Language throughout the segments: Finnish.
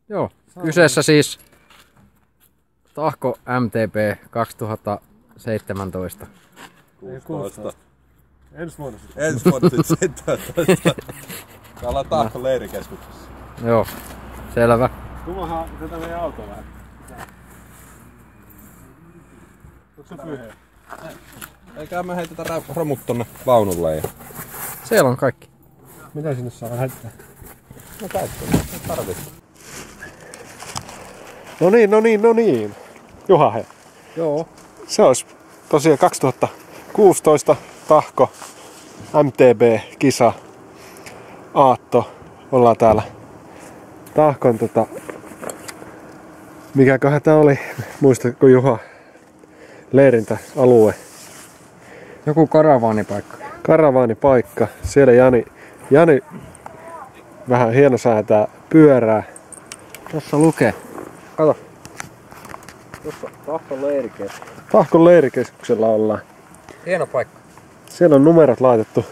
Joo, kyseessä siis Tahko MTB 2017. 16. Ensi vuonna sitten. Ensi vuonna sitten 17. Täällä ollaan Tahkon leirikeskuksessa. Joo, selvä. Tumahan tätä meidän autoa vähän. Onko se pyhä? Eikä me heitetä romut tonne vaunulle. Ja... Siellä on kaikki. Mitä sinne saa lähettää? No kaikki, ei tarvitse. No niin. Juha hei. Joo. Se olisi tosiaan 2016 Tahko MTB-kisa Aatto. Ollaan täällä Tahkon mikäköhän tää oli? Muistatko Juha? Leirintäalue. Joku karavaanipaikka. Karavaanipaikka. Siellä Jani vähän hienosäätää pyörää. Tossa lukee. Kato. Tossa Tahkon leirikeskus. Tahkon leirikeskuksella ollaan. Hieno paikka. Siellä on numerot laitettu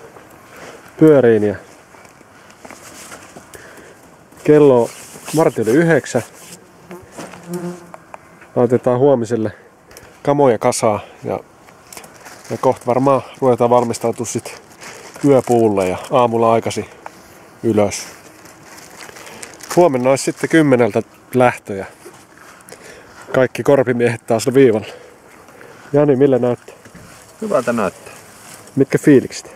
pyöriin ja kello on vartti yli 9. Laitetaan huomiselle kamoja kasaan ja kohta varmaan ruvetaan valmistautua sit yöpuulle ja aamulla aikaisin ylös. Huomenna olisi sitten 10 lähtöjä. Kaikki korpimiehet taas viivalla. Jani, millä näyttää? Hyvältä näyttää. Mitkä fiilikset?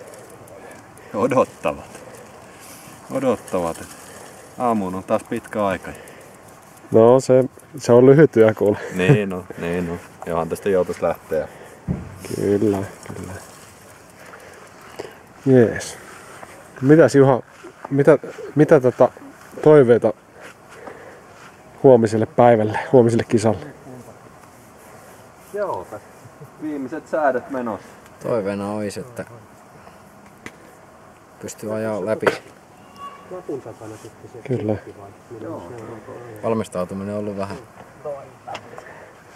Odottavat. Aamuun on taas pitkä aika. No se on lyhyt yö kuule. Niin on. Johan tästä joutuisi lähteä. Kyllä. Jees. Mitäs Juha, mitä toiveita huomiselle päivälle, huomiselle kisalle? Joo, viimeiset säädöt menossa. Toiveena olisi, että pystyy ajaa läpi. Kyllä. Valmistautuminen on ollut vähän.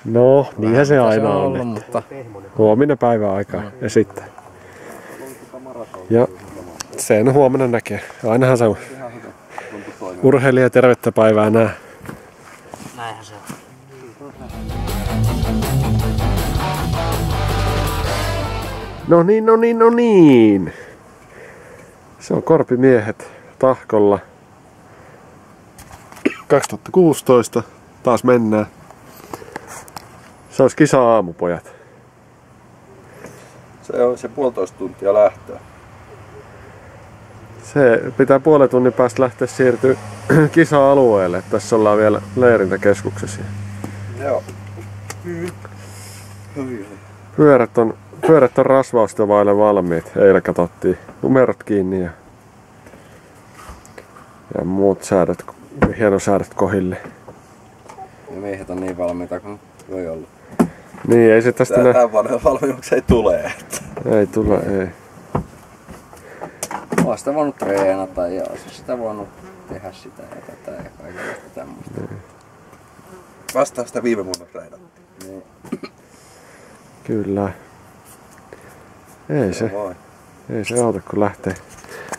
No, niinhän se aina on. ollut, mutta Huominen päivän aikaa ja sitten. Ja sen huomenna näkee. Ainahan se on. Urheilija tervettä päivää nää. näinhän se on. No niin. Se on korpimiehet Tahkolla. 2016. Taas mennään. Se olisi kisa-aamupojat. Se on se 1,5 tuntia lähtöä. Se pitää puolen tunnin päästä lähteä siirtyä kisa-alueelle. Tässä ollaan vielä leirintäkeskuksessa. Joo. Pyörät on rasvausta vaille valmiit. Eilen katsottiin numerot kiinni ja muut säädöt, hienosäädöt kohille. Ja miehet on niin valmiita kuin voi olla. Niin, ei se tästä Tämän vanhan valmiuksi ei tule. Ei tule, ei. Oon sitä voinut treenata ja olisi sitä voinut tehdä sitä ja tätä ja kaikenlaista tämmöistä. Vastaan sitä viime vuonna treenattiin. Niin. Kyllä. Ei se auta, kun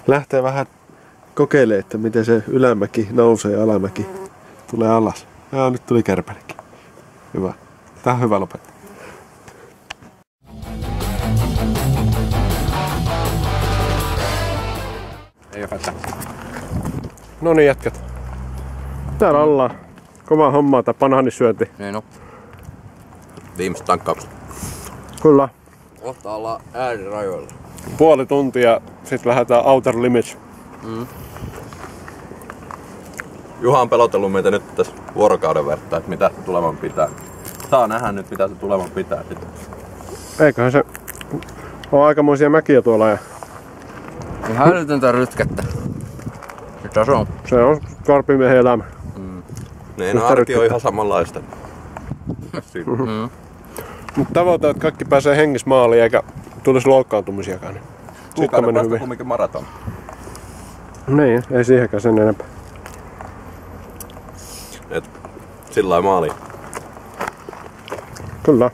lähtee vähän kokeilemaan, että miten se ylämäki nousee ja alamäki tulee alas. Ja nyt tuli kärpänekin. Hyvä. Tää on hyvä lopettaa. Ei oo hätää. No niin, jätkät. Täällä ollaan. Kova hommaa tää banaanisyönti. Niin on. Viimeiset tankkaukset. Kyllä. Kohta ollaan äärirajoilla. Puoli tuntia, sit lähdetään outer limits. Juha on pelotellut meitä nyt tässä vuorokauden verran, että mitä tuleman pitää. Saa nähdä nyt, mitä se tuleman pitää. Eiköhän se on aikamoisia mäkiä tuolla ja Niin hälytöntä rytkettä. Sitä se on. se on korpimiehen elämä. Niin, arki on ihan samanlaista. Mutta tavoite on, että kaikki pääsee hengissä maaliin eikä tulisi loukkaantumisiakaan. Niin Kuukauden päästä kumminkin maraton. Niin, ei siihenkään sen enempää. Et sillä maaliin. Kyllä.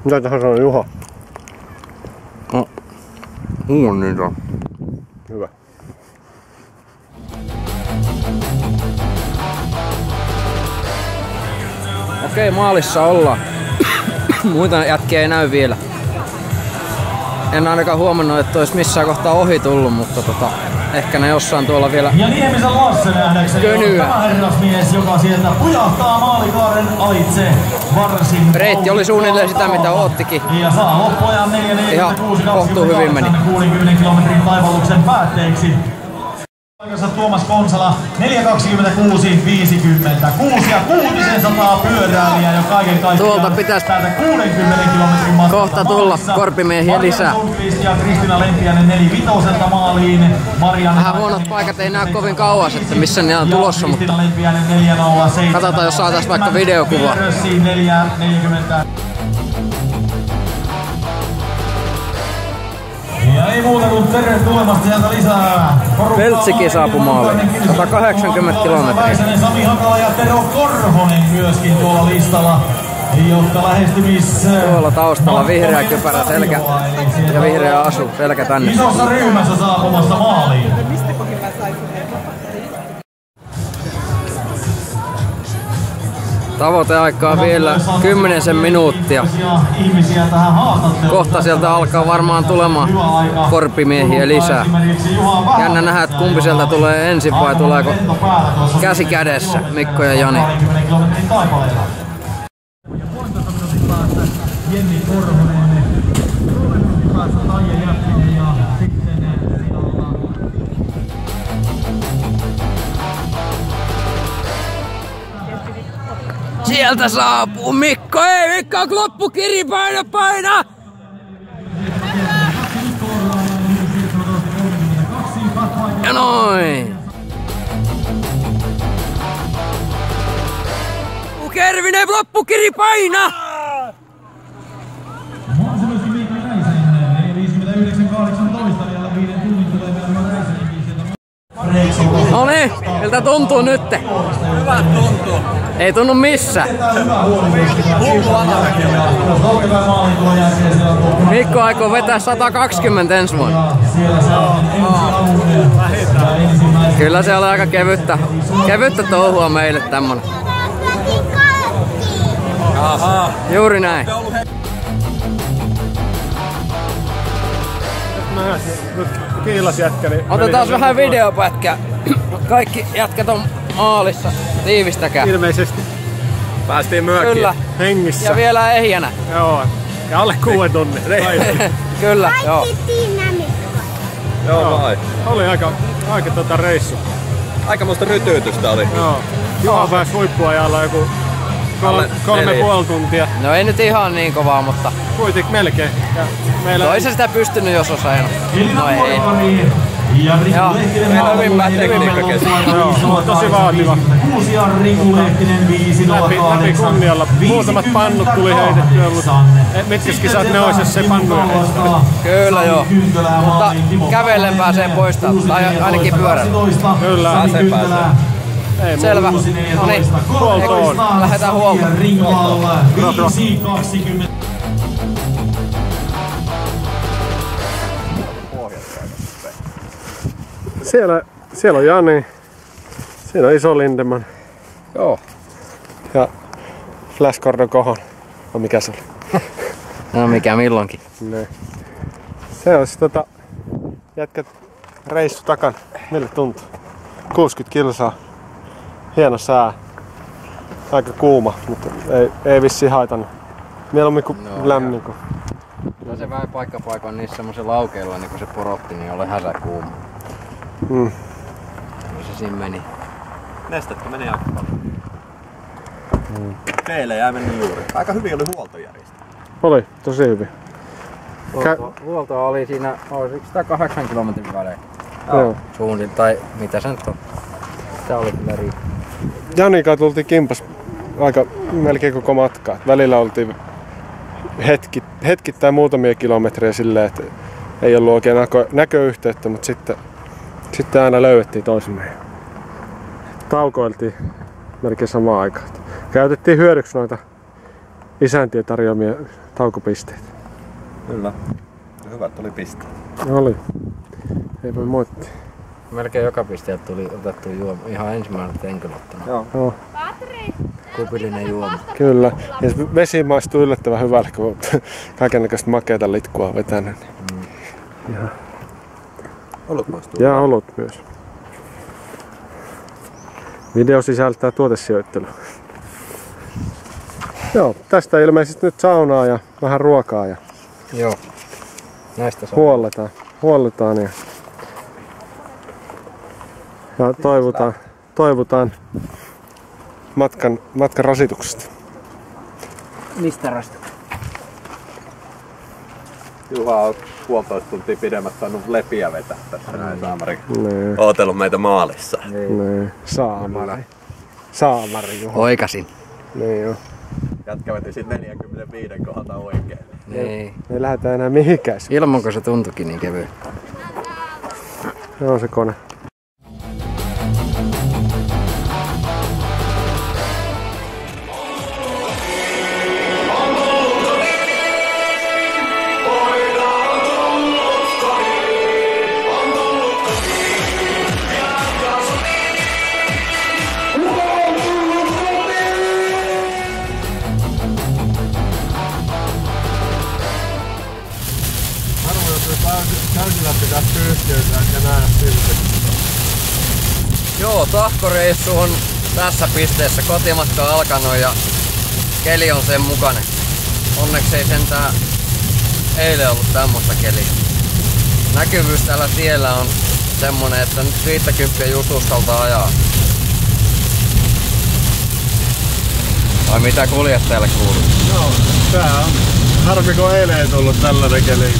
Mitä tähän sanoo Juha? No. Niitä. Hyvä. Okei, maalissa ollaan. Muita jätkiä ei näy vielä. En ainakaan huomannut, että olisi missään kohtaa ohi tullut, mutta ehkä ne jossain tuolla vielä ja Niemisen Lasse nähdäkseni on tämä herrasmies, joka sieltä pujahtaa maalikaaren alitse varsin. Reitti oli suunnilleen sitä, mitä oottikin. Ja saa loppuajan 4.46.28 60 kilometrin taivalluksen päätteeksi. Paikassa Tuomas Konsala 4.26.50. 6,6 pyöräilijää jo kaiken kaikkiaan. Tuolta pitäisi 60 kilometrin matkalla kohta tulla korpimiehiä lisää. Ja Kristiina Lempiänen 4.5 maaliin. Vähän huonot paikat ei näy kovin kauas, että missä ne on tulossa, mutta katsotaan, jos saataisiin vaikka videokuva. Ja ei muuta kuin tervetulemasta sieltä lisää. Peltsikin saapui maaliin. 180 kilometriä. Sami Hakala ja Tero Korhonen myöskin tuolla listalla, jotka lähestymis... Tuolla taustalla vihreä kypärä selkä ja vihreä asu selkä tänne. Isossa ryhmässä saapumassa maaliin. Tavoiteaikaa vielä 10 minuuttia. Kohta sieltä alkaa varmaan tulemaan korpimiehiä lisää. Jännä nähdä, että kumpi sieltä tulee ensin vai tuleeko käsi kädessä Mikko ja Jani. Jenni Korhonen, 3 minuutin päässä Taija Jäppinen ja sitten Sieltä saapuu Mikko! Ei Mikko, loppukiri paina! Ja noin! Kervinen, loppukiri paina! No niin, miltä tuntuu nyt? Hyvä tuntuu. Ei tunnu missä. Mikko aikoo vetää 120 ensi vuonna. Kyllä se oli aika kevyttä touhua meille tämmönen. Aha. Juuri näin. Kiilas jätkäli. Otetaan vähän videopätkä. Kaikki jätkät on maalissa. Tiivistäkää. Ilmeisesti Päästiin mökkiin. Kyllä. hengissä. Ja vielä ehjänä. Joo. Ja alle 6 tunnin. Kyllä, joo. Joo vai. Oli aika reissu. Aikamoista rytyytystä oli. Joo. Juha pääsi huippuajalla joku 3,5 tuntia. No ei nyt ihan niin kovaa, mutta Kuitenkin melkein. Ja meillä toisa sitä pystynyt, jos osainnut. No ei. Ja Joo, meillä on hyvin tekniikka kesken. Joo, tosi vaativa. Kuusi ja Riku Lehtinen 5.08. Läpi kunnialla. Muutamat pannut tuli heitettyä, mutta mitkä kisat ne olisi, jos se pannuja heistä. Kyllä joo. Mutta kävellen pääsee poistamaan, tai ainakin pyörällä. Kyllä. Se pääsee. Ei Selvä. No niin, Huoltoon. lähdetään huoltoon. Ringvalla 5.20. Siellä on Jani. Siinä on iso Lindeman. Joo. Ja Flash Gordon Kohon. No mikä se oli? No mikä milloinkin. Ne. Se olisi jätkät reissu takana. Mille tuntuu? 60 kilsaa. Hieno sää. Aika kuuma, mutta ei vissiin haitannut. Mieluummin kuin lämmin. Kyllä se vähän paikkapaikoin niissä semmoisen laukeilla, niin kun se porotti, niin oli häsäkuuma. Mm. Se siinä meni. Nestettä meni aika paljon. Teille jäi mennä juuri. Aika hyvin oli huoltojärjestelmä. Oli, tosi hyvin. Huoltoa oli siinä, olisiko sitä 8 kilometrin välein? Joo. Suunnin, tai mitä se nyt on? Sitä oli kyllä riittää. Janikaan tultiin kimpas aika melkein koko matka. Välillä oltiin hetkittäin muutamia kilometrejä silleen, että ei ollut oikein näköyhteyttä, mutta sitten aina löydettiin toisemme. Taukoiltiin melkein samaan aikaan. Käytettiin hyödyksi noita isäntien tarjoamia taukopisteitä. Kyllä. Hyvät oli pisteet. Oli. Ei voi moittia. Melkein joka pisteeltä tuli otettu ihan ensimmäiseltä henkilöltä. Joo. Joo. Patri! kupillinen juoma. Kyllä. Ja se vesi maistuu yllättävän hyvälle, kun kaikennäköistä makeata litkua on vetänyt. Olut maistuu. Ja olut myös. Video sisältää tuotesijoittelu. Joo, tästä ilmeisesti nyt saunaa ja vähän ruokaa ja Joo. Näistä saa. huolletaan ja toivotaan matkan rasituksesta. Mistä rasta? Juha on 1,5 tuntia pidemmät saanut lepiä vetää tässä näin saamari. Nee. Ootellut meitä maalissa. Nee. Saamari Juha. Oikasin. Niin joo. Jätkä veti sit 45 kohdalta oikein. Niin. Ei lähdetä enää mihinkään. Ilman kun se tuntuikin niin kevyen. Se on se kone. Täysillä pitää pyyhkeytää ja nähdä silti. Joo, tahkoreissu on tässä pisteessä. Kotimatka on alkanut ja keli on sen mukainen. Onneksi ei sentään eilen ollut tämmöstä keliä. Näkyvyys tällä tiellä on semmonen, että nyt 50 just uskaltaa ajaa. Vai mitä kuljettajalle kuuluu? Joo, tää on harmi kun eilen ei tullut tällainen keli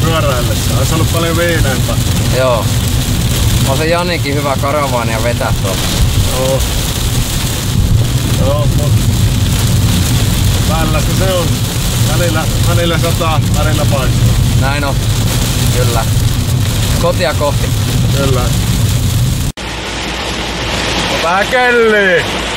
pyöräillessä. Olisi ollut paljon viineempää. Joo. On se Janikin hyvä karavaania vetää tuolta. Joo. Joo, mutta tällaista se on. Välillä sataa, välillä paistaa. Näin on. Kyllä. Kotia kohti. Kyllä. Vähän kellii!